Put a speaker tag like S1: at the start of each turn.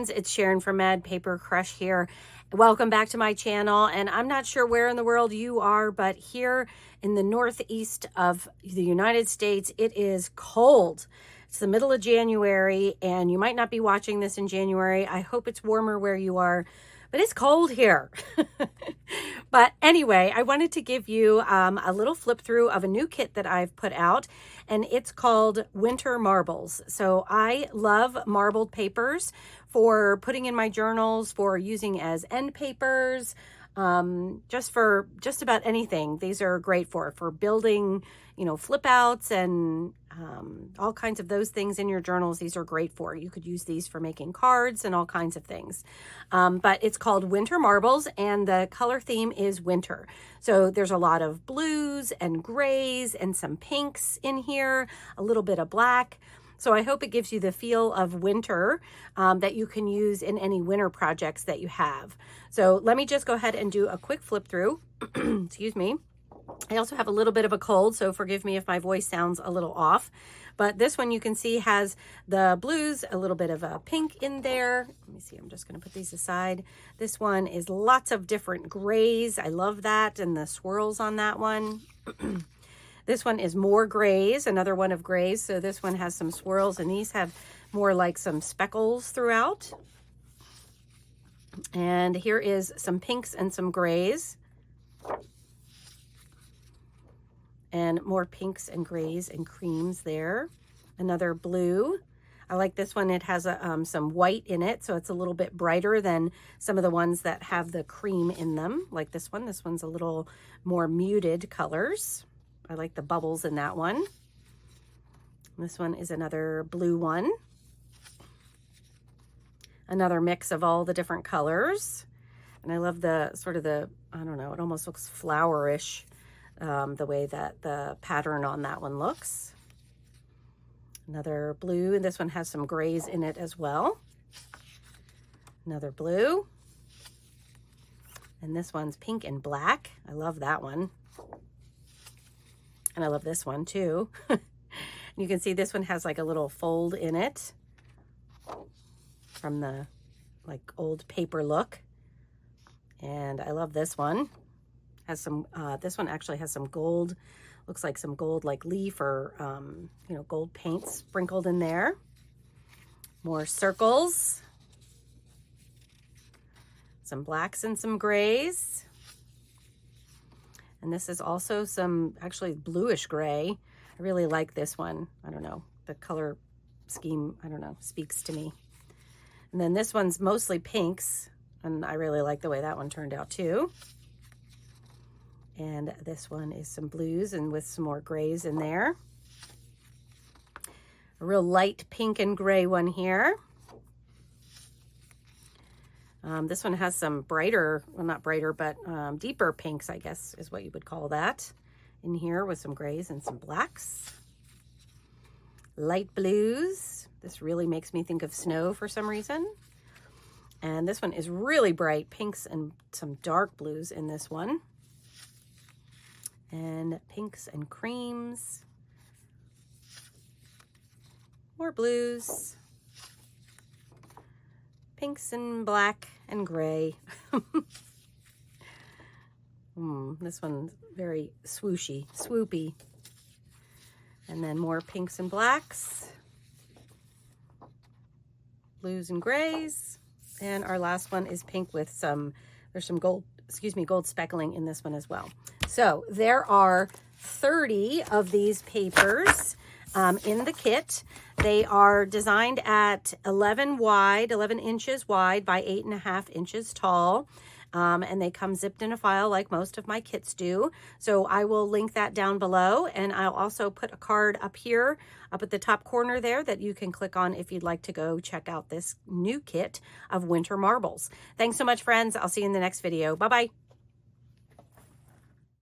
S1: friends, it's Sharon from Mad Paper Crush here. Welcome back to my channel, and I'm not sure where in the world you are, but here in the northeast of the United States, it is cold. It's the middle of January, and you might not be watching this in January. I hope it's warmer where you are, but it's cold here. But anyway, I wanted to give you a little flip through of a new kit that I've put out, and it's called Winter Marbles. So I love marbled papers for putting in my journals, for using as end papers, for just about anything. These are great for building, flip outs and all kinds of those things in your journals. These are great for. You could use these for making cards and all kinds of things. But it's called Winter Marbles, and the color theme is winter. So there's a lot of blues and grays and some pinks in here, a little bit of black. So I hope it gives you the feel of winter that you can use in any winter projects that you have. So let me just go ahead and do a quick flip through. Excuse me. I also have a little bit of a cold, so forgive me if my voice sounds a little off. But this one you can see has the blues, a little bit of a pink in there. Let me see, I'm just going to put these aside. This one is lots of different grays. I love that, and the swirls on that one. This one is more grays, another one of grays. So this one has some swirls, and these have more like some speckles throughout. And here is some pinks and some grays. And more pinks and grays and creams there. Another blue. I like this one. It has some white in it, so it's a little bit brighter than some of the ones that have the cream in them, like this one. This one's a little more muted colors. I like the bubbles in that one. This one is another blue one. Another mix of all the different colors. And I love the sort of I don't know, it almost looks flowerish. The way that the pattern on that one looks. Another blue, and this one has some grays in it as well. Another blue. And this one's pink and black. I love that one. And I love this one too. You can see this one has like a little fold in it from the like old paper look. And I love this one. Has some this one actually has some gold, looks like some gold like leaf or gold paint sprinkled in there. More circles, some blacks and some grays. And this is also some actually bluish gray. I really like this one. I don't know, the color scheme, I don't know, speaks to me. And then this one's mostly pinks, and I really like the way that one turned out too. And this one is some blues and with some more grays in there. A real light pink and gray one here. This one has some brighter, well, not brighter, but deeper pinks, I guess is what you would call that, in here with some grays and some blacks. Light blues. This really makes me think of snow for some reason. And this one is really bright pinks and some dark blues in this one. And pinks and creams, more blues, pinks and black and gray. This one's very swooshy, swoopy. And then more pinks and blacks, blues and grays. And our last one is pink with there's some gold, gold speckling in this one as well. So there are 30 of these papers in the kit. They are designed at 11 inches wide by 8.5 inches tall. And they come zipped in a file like most of my kits do. So I will link that down below, and I'll also put a card up here, up at the top corner there, that you can click on if you'd like to go check out this new kit of Winter Marbles. Thanks so much, friends. I'll see you in the next video. Bye-bye.